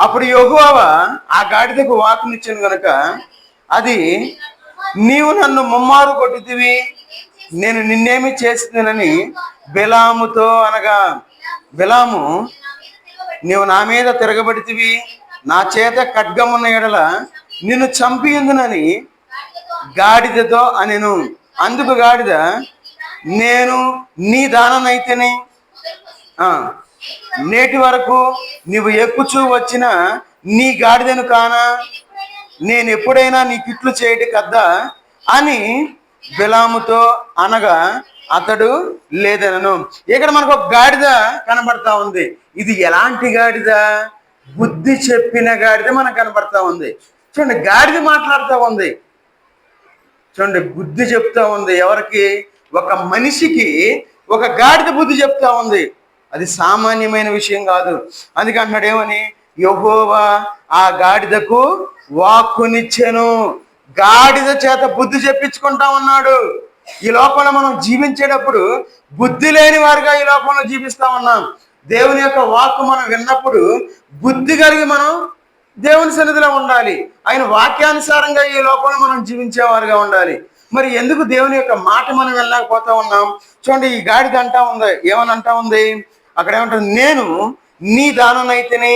S1: అప్పుడు యెహోవా ఆ గాడిదకు వాక్కునిచ్చాను గనుక అది, నీవు నన్ను ముమ్మారు కొట్టుతివి, నేను నిన్నేమి చేస్తున్నానని బిలాముతో అనగా, బిలాము, నీవు నా మీద తిరగబడితివి, నా చేత ఖడ్గమున్న ఎడల నిన్ను చంపియుందునని గాడిదతో అనెను. అందుకు గాడిద, నేను నీ దాననైతేనే నేటి వరకు నీవు ఎక్కుచూ వచ్చిన నీ గాడిదను కానా, నేను ఎప్పుడైనా నీ కిట్లు చేయటి కద్దా అని బిలాముతో అనగా అతడు లేదనను. ఇక్కడ మనకు ఒక గాడిద కనబడతా ఉంది. ఇది ఎలాంటి గాడిద? బుద్ధి చెప్పిన గాడిద మనకు కనబడతా ఉంది. చూడండి, గాడిద మాట్లాడుతూ ఉంది. చూడండి, బుద్ధి చెప్తా ఉంది. ఎవరికి? ఒక మనిషికి ఒక గాడిద బుద్ధి చెప్తా ఉంది. అది సామాన్యమైన విషయం కాదు. అందుకే అంటున్నాడు ఏమని, యెహోవా ఆ గాడిదకు వాక్కునిచ్చెను. గాడిద చేత బుద్ధి చెప్పించుకుంటా ఉన్నాడు. ఈ లోకంలో మనం జీవించేటప్పుడు బుద్ధి లేని వారిగా ఈ లోకంలో జీవిస్తా ఉన్నాం. దేవుని యొక్క వాక్కు మనం విన్నప్పుడు బుద్ధి కలిగి మనం దేవుని సన్నిధిలో ఉండాలి. ఆయన వాక్యానుసారంగా ఈ లోకంలో మనం జీవించేవారుగా ఉండాలి. మరి ఎందుకు దేవుని యొక్క మాట మనం వెళ్ళలేకపోతా ఉన్నాం? చూడండి, ఈ గాడిద అంటా ఉంది, ఏమని అంటా ఉంది అక్కడ, ఏమంటుంది? నేను నీ దాననైతేనే,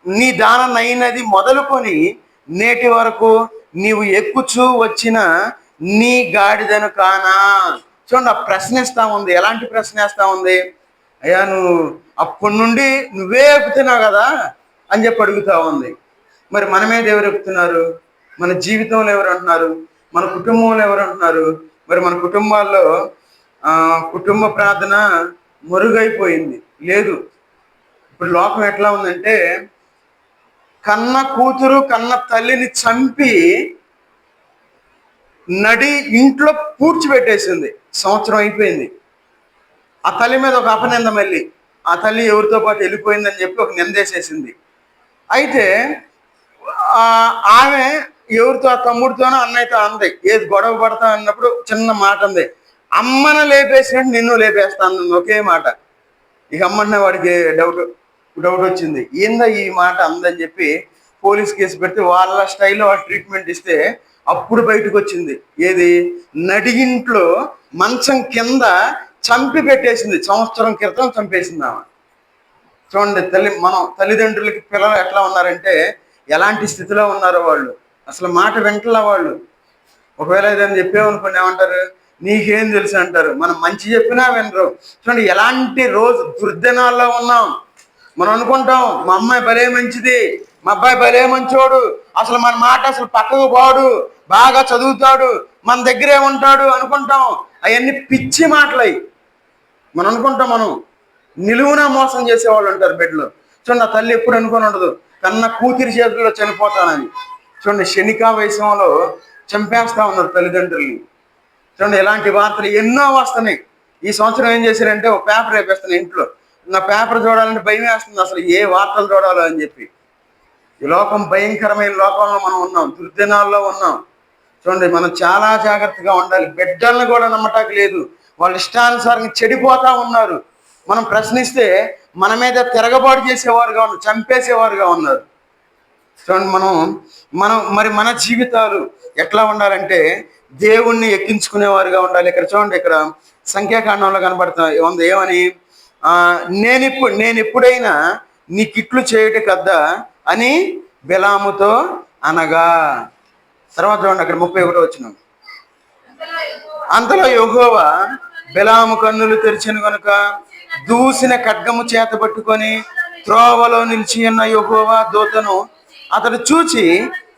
S1: నీ దాననైనది మొదలుకొని నేటి వరకు నీవు ఎక్కుచూ వచ్చిన నీ గాడిదను కానా. చూడండి, ఆ ప్రశ్నిస్తా ఉంది. ఎలాంటి ప్రశ్న వేస్తా ఉంది? అయ్యా, నువ్వు అప్పటి నుండి నువ్వే ఎక్కుతున్నావు కదా అని చెప్పి అడుగుతా ఉంది. మరి మన మీద ఎవరు ఎక్కుతున్నారు? మన జీవితంలో ఎవరు అంటున్నారు? మన కుటుంబంలో ఎవరు అంటున్నారు? మరి మన కుటుంబాల్లో కుటుంబ ప్రార్థన మరుగైపోయింది. లేదు, ఇప్పుడు లోకం ఎట్లా ఉందంటే, కన్న కూతురు కన్న తల్లిని చంపి నడి ఇంట్లో పూడ్చిపెట్టేసింది. సంవత్సరం అయిపోయింది. ఆ తల్లి మీద ఒక అపనింద, మళ్ళీ ఆ తల్లి ఎవరితో పాటు వెళ్ళిపోయిందని చెప్పి ఒక నిందేసేసింది. అయితే ఆమె ఎవరితో, ఆ తమ్ముడితోనో అన్నయ్యతో అంది, ఏది గొడవ పడతా అన్నప్పుడు చిన్న మాట అంది, అమ్మను లేపేసినట్టు నిన్ను లేపేస్తాను, ఒకే మాట. ఇక అమ్మంటే వాడికి డౌట్ వచ్చింది, ఏందా ఈ మాట అందని చెప్పి పోలీస్ కేసు పెడితే వాళ్ళ స్టైల్లో వాళ్ళు ట్రీట్మెంట్ ఇస్తే అప్పుడు బయటకు వచ్చింది. ఏది? నడిగింట్లో మంచం కింద చంపి పెట్టేసింది. సంవత్సరం క్రితం చంపేసింది ఆమె. చూడండి, తల్లిదండ్రులకి పిల్లలు ఎట్లా ఉన్నారంటే, ఎలాంటి స్థితిలో ఉన్నారో వాళ్ళు. అసలు మాట వెంటలా వాళ్ళు. ఒకవేళ ఏదైనా చెప్పేమనుకోండి, ఏమంటారు? నీకేం తెలుసు అంటారు. మనం మంచి చెప్పినా వినరు. చూడండి, ఎలాంటి రోజు దుర్దినాల్లో ఉన్నాం. మనం అనుకుంటాం మా అమ్మాయి భలే మంచిది, మా అబ్బాయి భలే మంచోడు, అసలు మన మాట అసలు పక్కకు పోడు, బాగా చదువుతాడు, మన దగ్గరే ఉంటాడు అనుకుంటాం. అవన్నీ పిచ్చి మాటలై మనం అనుకుంటాం. మనం నిలువునా మోసం చేసేవాళ్ళు ఉంటారు బెడ్లో. చూడండి, ఆ తల్లి ఎప్పుడు అనుకొని ఉండదు కన్న కూతురి చేతుల్లో చనిపోతానని. చూడండి, శనికా వయసంలో చంపేస్తా ఉన్నారు తల్లిదండ్రుల్ని. చూడండి, ఇలాంటి వార్తలు ఎన్నో వస్తున్నాయి. ఈ సంవత్సరం ఏం చేశారంటే, ఒక పేపర్ వేపేస్తాను ఇంట్లో. నా పేపర్ చూడాలంటే భయం వేస్తుంది, అసలు ఏ వార్తలు చూడాలో అని చెప్పి. ఈ లోకం భయంకరమైన లోకంలో మనం ఉన్నాం, దుర్దినాల్లో ఉన్నాం. చూడండి, మనం చాలా జాగ్రత్తగా ఉండాలి. బిడ్డలను కూడా నమ్మటానికి లేదు. వాళ్ళు ఇష్టానుసారంగా చెడిపోతా ఉన్నారు. మనం ప్రశ్నిస్తే మన మీద తిరగబాటు చేసేవారుగా ఉన్నారు, చంపేసేవారుగా ఉన్నారు. చూడండి, మరి మన జీవితాలు ఎట్లా ఉండాలంటే దేవుణ్ణి ఎక్కించుకునేవారుగా ఉండాలి. ఇక్కడ చూడండి, ఇక్కడ సంఖ్యాకాండంలో కనబడుతుంది ఏమని, నేను ఎప్పుడైనా నీ కిట్లు చేయట కద్దా అని బిలాముతో అనగా. తర్వాత చూడండి, అక్కడ 31 వచనం. అంతలో యెహోవా బిలాము కన్నులు తెరిచెను గనుక దూసిన ఖడ్గము చేత పట్టుకొని త్రోవలో నిలిచి ఉన్న యెహోవా దూతను అతడు చూచి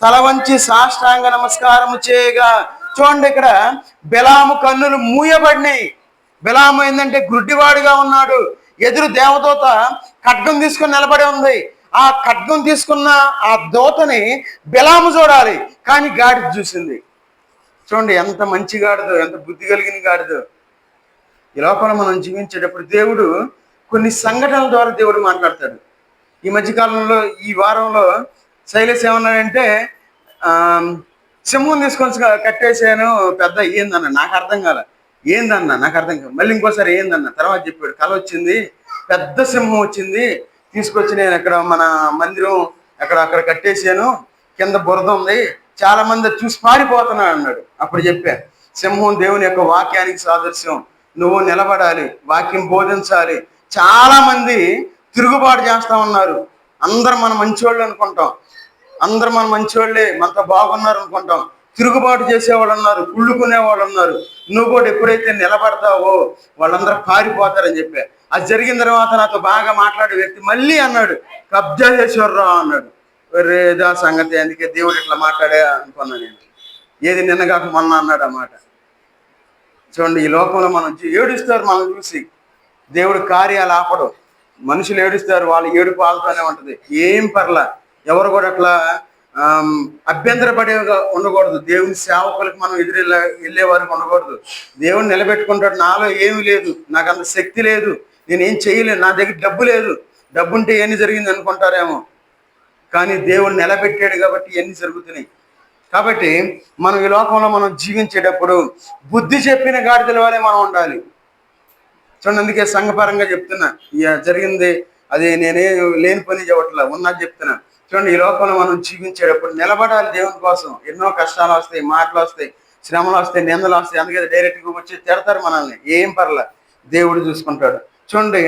S1: తల వంచి సాష్టాంగ నమస్కారము చేయగా చూడండి, ఇక్కడ బెలాము కన్నులు మూయబడినాయి. బెలాము ఏంటంటే గుడ్డివాడిగా ఉన్నాడు. ఎదురు దేవదూత ఖడ్గం తీసుకుని నిలబడి ఉంది. ఆ ఖడ్గం తీసుకున్న ఆ దూతని బెలాము చూడాలి, కానీ గాడిద చూసింది. చూడండి ఎంత మంచి గాడిదో, ఎంత బుద్ధి కలిగిన గాడిదో. ఈ లోకంలో మనం జీవించేటప్పుడు దేవుడు కొన్ని సంఘటనల ద్వారా దేవుడు మాట్లాడతాడు. ఈ మధ్యకాలంలో ఈ వారంలో శైలేష్ ఏమన్నాడంటే సింహం తీసుకొని కట్టేసాను పెద్ద, ఏందన్న నాకు అర్థం కాల, ఏందన్న నాకు అర్థం కాదు. మళ్ళీ ఇంకోసారి ఏందన్న తర్వాత చెప్పాడు. కళ వచ్చింది, పెద్ద సింహం వచ్చింది, తీసుకొచ్చి నేను ఇక్కడ మన మందిరం అక్కడ కట్టేసాను, కింద బురద ఉంది, చాలా మంది చూసి పారిపోతున్నాడు అన్నాడు. అప్పుడు చెప్పా, సింహం దేవుని యొక్క వాక్యానికి సాదృశ్యం. నువ్వు నిలబడాలి, వాక్యం బోధించాలి. చాలా మంది తిరుగుబాటు చేస్తా ఉన్నారు. అందరు మన మంచివాళ్ళు అనుకుంటాం, అందరు మన మంచివాళ్ళే, మనతో బాగున్నారు అనుకుంటాం. తిరుగుబాటు చేసేవాళ్ళు ఉన్నారు, కుళ్ళుకునే వాళ్ళు ఉన్నారు. నువ్వు కూడా ఎప్పుడైతే నిలబడతావో వాళ్ళందరూ పారిపోతారని చెప్పా. అది జరిగిన తర్వాత నాతో బాగా మాట్లాడే వ్యక్తి మళ్ళీ అన్నాడు, కబ్జా చేసేవర్రా అన్నాడు. రేదా సంగతి, అందుకే దేవుడు ఇట్లా మాట్లాడే అనుకున్నా నేను. ఏది నిన్నగాక మొన్న అన్నాడు అన్నమాట. చూడండి, ఈ లోకంలో మనం ఏడుస్తారు, మనం చూసి దేవుడు కార్యాలు ఆపడు. మనుషులు ఏడుస్తారు, వాళ్ళు ఏడుపు ఆగుతూనే ఉంటుంది. ఏం పర్లా, ఎవరు కూడా అట్లా అభ్యంతరపడేగా ఉండకూడదు. దేవుని సేవకులకు మనం వెళ్ళే వరకు ఉండకూడదు. దేవుని నిలబెట్టుకుంటాడు. నాలో ఏమి లేదు, నాకు అంత శక్తి లేదు, నేనేం చేయలేను, నా దగ్గర డబ్బు లేదు, డబ్బు ఉంటే ఎన్ని జరిగింది అనుకుంటారేమో, కానీ దేవుడు నిలబెట్టాడు కాబట్టి ఎన్ని జరుగుతున్నాయి. కాబట్టి మనం ఈ లోకంలో మనం జీవించేటప్పుడు బుద్ధి చెప్పిన గాడిదల వలె మనం ఉండాలి. చూడండి, అందుకే సంఘపరంగా చెప్తున్నా, జరిగింది అది నేనే లేని పని చెప్పట్లా, ఉన్నది చెప్తున్నా. చూడండి, ఈ లోకంలో మనం జీవించేటప్పుడు నిలబడాలి దేవుని కోసం. ఎన్నో కష్టాలు వస్తాయి, మాటలు వస్తాయి, శ్రమలు వస్తాయి, నిందలు వస్తాయి. అందుకే డైరెక్ట్గా వచ్చి తిడతారు మనల్ని, ఏం పర్లే, దేవుడు చూసుకుంటాడు. చూడండి,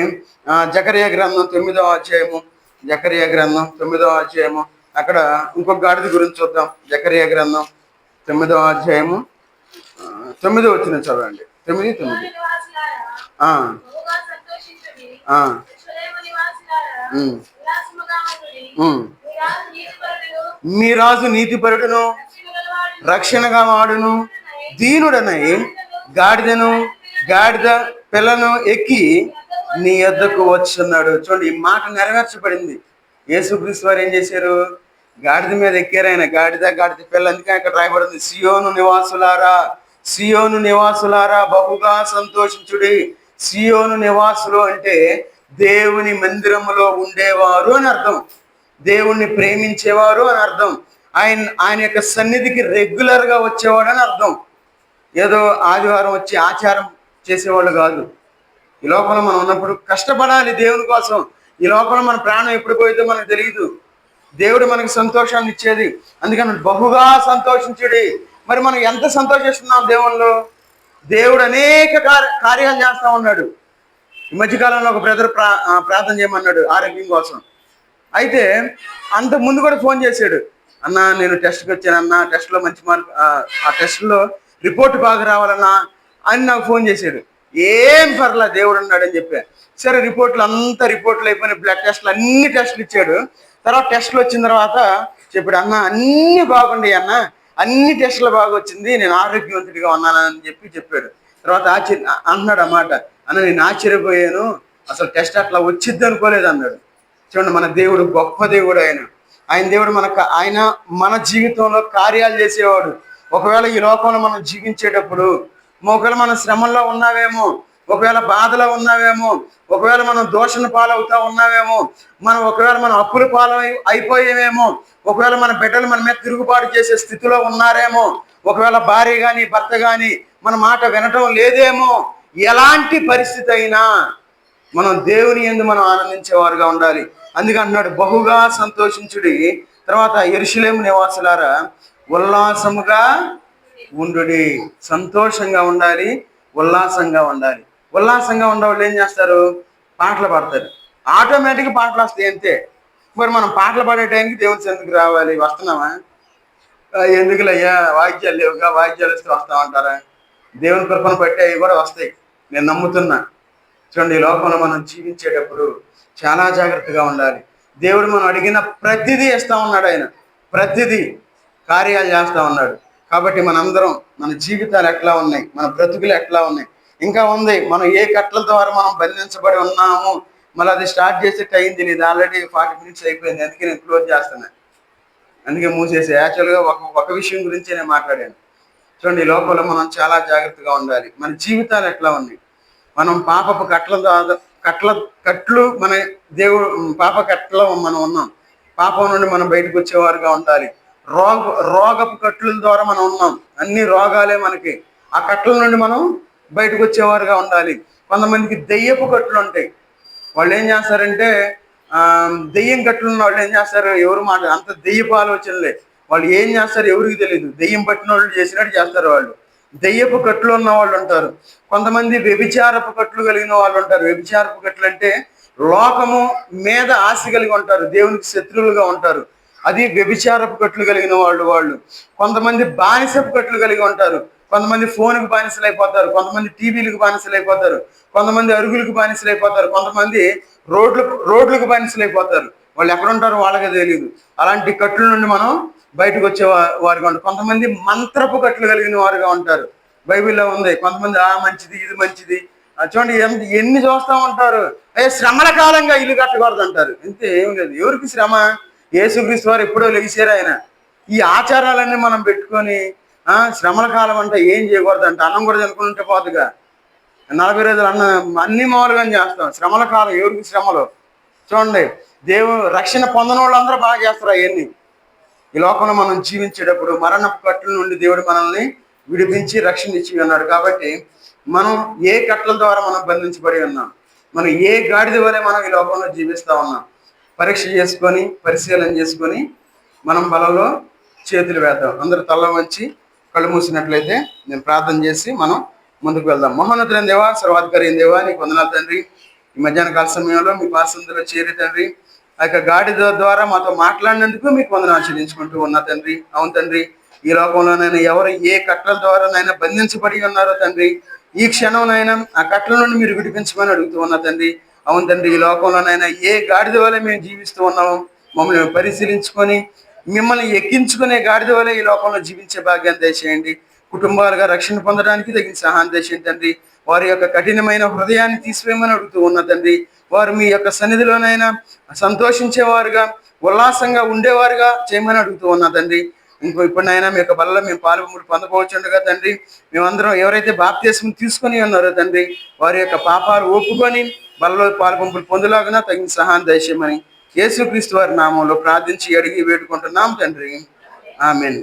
S1: జకరియా గ్రంథం 9వ అధ్యాయము, జకరియా గ్రంథం 9వ అధ్యాయము, అక్కడ ఇంకొక గాడిద గురించి చూద్దాం. జకరియా గ్రంథం 9వ అధ్యాయము 9వ వచనం చదవండి. 9:9. మీ రాజు నీతిపరుడును రక్షణగా వాడును, దీనుడనై గాడిద పిల్లను ఎక్కి నీ యొద్దకు వచ్చున్నాడు. చూడండి, ఈ మాట నెరవేర్చబడింది. యేసుక్రీస్తు వారు ఏం చేశారు? గాడిద మీద ఎక్కారు ఆయన, గాడిద పిల్ల. అందుకే అక్కడ రాయబడింది, సియోను నివాసులారా బహుగా సంతోషించుడి. సియోను నివాసులు అంటే దేవుని మందిరములో ఉండేవారు అని అర్థం, దేవుణ్ణి ప్రేమించేవారు అని అర్థం, ఆయన యొక్క సన్నిధికి రెగ్యులర్గా వచ్చేవాడు అని అర్థం. ఏదో ఆదివారం వచ్చి ఆచారం చేసేవాళ్ళు కాదు. ఈ లోకంలో మనం ఉన్నప్పుడు కష్టపడాలి దేవుని కోసం. ఈ లోకంలో మన ప్రాణం ఎప్పుడు పోయితే మనకు తెలియదు. దేవుడు మనకి సంతోషాన్ని ఇచ్చేది, అందుకని బహుగా సంతోషించుడి. మరి మనం ఎంత సంతోషిస్తున్నాం దేవుళ్ళు? దేవుడు అనేక కార్యాలు చేస్తూ ఉన్నాడు. ఈ మధ్యకాలంలో ఒక బ్రదర్ ప్రార్థన చేయమన్నాడు ఆరోగ్యం కోసం. అయితే అంత ముందు కూడా ఫోన్ చేశాడు, అన్న నేను టెస్ట్కి వచ్చాను అన్న, టెస్ట్లో మంచి మార్క్, ఆ టెస్ట్లో రిపోర్ట్ బాగా రావాలన్నా అని నాకు ఫోన్ చేశాడు. ఏం పర్లా దేవుడు అన్నాడని చెప్పా. సరే, రిపోర్ట్లు అయిపోయినాయి, బ్లడ్ టెస్ట్లు అన్ని టెస్టులు ఇచ్చాడు. తర్వాత టెస్ట్లు వచ్చిన తర్వాత చెప్పాడు, అన్న అన్నీ బాగుండే అన్న, అన్ని టెస్టులు బాగా వచ్చింది, నేను ఆరోగ్యవంతుడిగా ఉన్నానని చెప్పాడు. తర్వాత అంటున్నాడు అన్నమాట, అన్న నేను ఆశ్చర్యపోయాను, అసలు టెస్ట్ అట్లా వచ్చిద్ది అనుకోలేదు అన్నాడు. చూడండి, మన దేవుడు గొప్ప దేవుడు. ఆయన దేవుడు ఆయన మన జీవితంలో కార్యాలు చేసేవాడు. ఒకవేళ ఈ లోకంలో మనం జీవించేటప్పుడు ఒకవేళ మనం శ్రమంలో ఉన్నావేమో, ఒకవేళ బాధలో ఉన్నావేమో, ఒకవేళ మనం దోషణ పాలవుతా ఉన్నావేమో, ఒకవేళ మనం అప్పుల అయిపోయేమేమో, ఒకవేళ మన బిడ్డలు మన మీద తిరుగుబాటు చేసే స్థితిలో ఉన్నారేమో, ఒకవేళ భార్య కానీ భర్త కానీ మన మాట వినటం లేదేమో, ఎలాంటి పరిస్థితి అయినా మనం దేవుని యందు మనం ఆనందించేవారుగా ఉండాలి. అందుకే అంటున్నాడు, బహుగా సంతోషించుడి. తర్వాత యెరూషలేము నివాసులారా ఉల్లాసముగా ఉండుడి. సంతోషంగా ఉండాలి, ఉల్లాసంగా ఉండాలి. ఉల్లాసంగా ఉండేవాళ్ళు ఏం చేస్తారు? పాటలు పాడతారు. ఆటోమేటిక్గా పాటలు వస్తాయి అంతే. మరి మనం పాటలు పాడే టైంకి దేవుని సన్నిధికి రావాలి, వస్తున్నామా? ఎందుకులయ్యా వాయిద్యాలు లేవుగా, వాయిద్యాలు వస్తే వస్తామంటారా? దేవుని కృపను బట్టి అవి కూడా వస్తాయి, నేను నమ్ముతున్నా. చూడండి, ఈ లోకంలో మనం జీవించేటప్పుడు చాలా జాగ్రత్తగా ఉండాలి. దేవుడు మనం అడిగిన ప్రతిదీ ఇస్తా ఉన్నాడు. ఆయన ప్రతిదీ కార్యాలు చేస్తూ ఉన్నాడు. కాబట్టి మనందరం మన జీవితాలు ఎట్లా ఉన్నాయి, మన బ్రతుకులు ఎట్లా ఉన్నాయి, ఇంకా ఉంది మనం ఏ కట్టల ద్వారా మనం బంధించబడి ఉన్నాము. మళ్ళీ అది స్టార్ట్ చేసే టైం తెలియదు. ఆల్రెడీ 40 మినిట్స్ అయిపోయింది, అందుకే నేను క్లోజ్ చేస్తున్నాను, అందుకే మూసేసి. యాక్చువల్గా ఒక విషయం గురించి నేను మాట్లాడాను. చూడండి, ఈ లోపల మనం చాలా జాగ్రత్తగా ఉండాలి. మన జీవితాలు ఎట్లా ఉన్నాయి, మనం పాపపు కట్లు మన దేవుడు పాప కట్టలో మనం ఉన్నాం. పాపం నుండి మనం బయటకు వచ్చేవారుగా ఉండాలి. రోగపు కట్ల ద్వారా మనం ఉన్నాం, అన్ని రోగాలే మనకి. ఆ కట్ల నుండి మనం బయటకు వచ్చేవారుగా ఉండాలి. కొంతమందికి దెయ్యపు కట్లు ఉంటాయి. వాళ్ళు ఏం చేస్తారంటే దెయ్యం కట్లు ఉన్న వాళ్ళు ఏం చేస్తారు, ఎవరు మాట అంత దెయ్యపు ఆలోచనలే. వాళ్ళు ఏం చేస్తారు ఎవరికి తెలియదు, దెయ్యం పట్టిన వాళ్ళు చేసినట్టు చేస్తారు. వాళ్ళు దెయ్యపు కట్లు ఉన్న వాళ్ళు ఉంటారు. కొంతమంది వ్యభిచారపు కట్లు కలిగిన వాళ్ళు ఉంటారు. వ్యభిచారపు కట్లు అంటే లోకము మీద ఆశ కలిగి ఉంటారు, దేవునికి శత్రువులుగా ఉంటారు. అది వ్యభిచారపు కట్లు కలిగిన వాళ్ళు. కొంతమంది బానిసపు కట్లు కలిగి ఉంటారు. కొంతమంది ఫోన్కి బానిసలు అయిపోతారు, కొంతమంది టీవీలకు బానిసలు అయిపోతారు, కొంతమంది అరుగులకు బానిసలు అయిపోతారు, కొంతమంది రోడ్లకు బానిసలు అయిపోతారు. వాళ్ళు ఎక్కడ ఉంటారో వాళ్ళకే తెలియదు. అలాంటి కట్ల నుండి మనం బయటకు వచ్చే వారుగా ఉంటారు. కొంతమంది మంత్రపు కట్లు కలిగిన వారుగా ఉంటారు. బైబిల్లో ఉంది. కొంతమంది మంచిది, ఇది మంచిది. చూడండి, ఎన్ని చూస్తూ ఉంటారు. శ్రమల కాలంగా ఇల్లు కట్టకూడదు అంటారు. ఇంతే, ఏం లేదు. ఎవరికి శ్రమ? యేసుక్రీస్తు వారు ఎప్పుడో లెగిసారు ఆయన. ఈ ఆచారాలన్నీ మనం పెట్టుకొని శ్రమల కాలం అంటే ఏం చేయకూడదు అంటే అన్నం కూడా తినుకుంటే పోతుగా. 40 రోజులు అన్ని మామూలుగా చేస్తాం. శ్రమల కాలం ఎవరికి శ్రమలు? చూడండి, దేవుడు రక్షణ పొందిన వాళ్ళందరూ బాగా చేస్తారు అవన్నీ. ఈ లోకంలో మనం జీవించేటప్పుడు మరణపు కట్ల నుండి దేవుడు మనల్ని విడిపించి రక్షణ ఇచ్చి ఉన్నాడు. కాబట్టి మనం ఏ కట్ల ద్వారా మనం బంధించబడి ఉన్నాం, మనం ఏ గాడిద వలె మనం ఈ లోకంలో జీవిస్తూ ఉన్నాం, పరీక్ష చేసుకొని పరిశీలన చేసుకొని మనం బలలో చేతులు వేద్దాం. అందరూ తల వంచి కళ్ళు మూసినట్లయితే నేను ప్రార్థన చేసి మనం ముందుకు వెళ్దాం. మహోన్నతులైన దేవా, సర్వాధికారి అయిన దేవా, నీకు వందనాలు తండ్రి. ఈ మధ్యాహ్న కాల సమయంలో మీ పాసందులో చేరి తండ్రి, ఆ యొక్క గాడిద ద్వారా మాతో మాట్లాడినందుకు మీకు వందనాలు చెల్లించుకుంటూ ఉన్నా తండ్రి. అవును తండ్రి, ఈ లోకంలోనైనా ఎవరు ఏ కట్టల ద్వారానైనా బంధించబడి ఉన్నారో తండ్రి, ఈ క్షణంనైనా ఆ కట్టల నుండి మీరు విడిపించమని అడుగుతూ ఉన్నా తండ్రి. అవును తండ్రి, ఈ లోకంలోనైనా ఏ గాడిద వల్ల మేము జీవిస్తూ ఉన్నాము మమ్మల్ని పరిశీలించుకొని మిమ్మల్ని ఎక్కించుకునే గాడిద వల్ల ఈ లోకంలో జీవించే భాగ్యాన్ని దయచేయండి. కుటుంబాలుగా రక్షణ పొందడానికి తగిన సహాయం దయచేయండి తండ్రి. వారి యొక్క కఠినమైన హృదయాన్ని తీసివేయమని అడుగుతూ ఉన్న తండ్రి. వారు మీ యొక్క సన్నిధిలోనైనా సంతోషించేవారుగా ఉల్లాసంగా ఉండేవారుగా చేయమని అడుగుతూ ఉన్నా తండ్రి. ఇప్పుడైనా మీ యొక్క బలలో మేము పాలు పొందపోవచ్చుండగా తండ్రి, మేమందరం ఎవరైతే బాప్తిస్మం తీసుకొని ఉన్నారో తండ్రి, వారి యొక్క పాపాలు ఒప్పుకొని బలలో పాలు పొందులాగా తగిన సహాయం దయచేయమని యేసుక్రీస్తు వారి నామంలో ప్రార్థించి అడిగి వేడుకుంటున్నాం తండ్రి. ఆమేన్.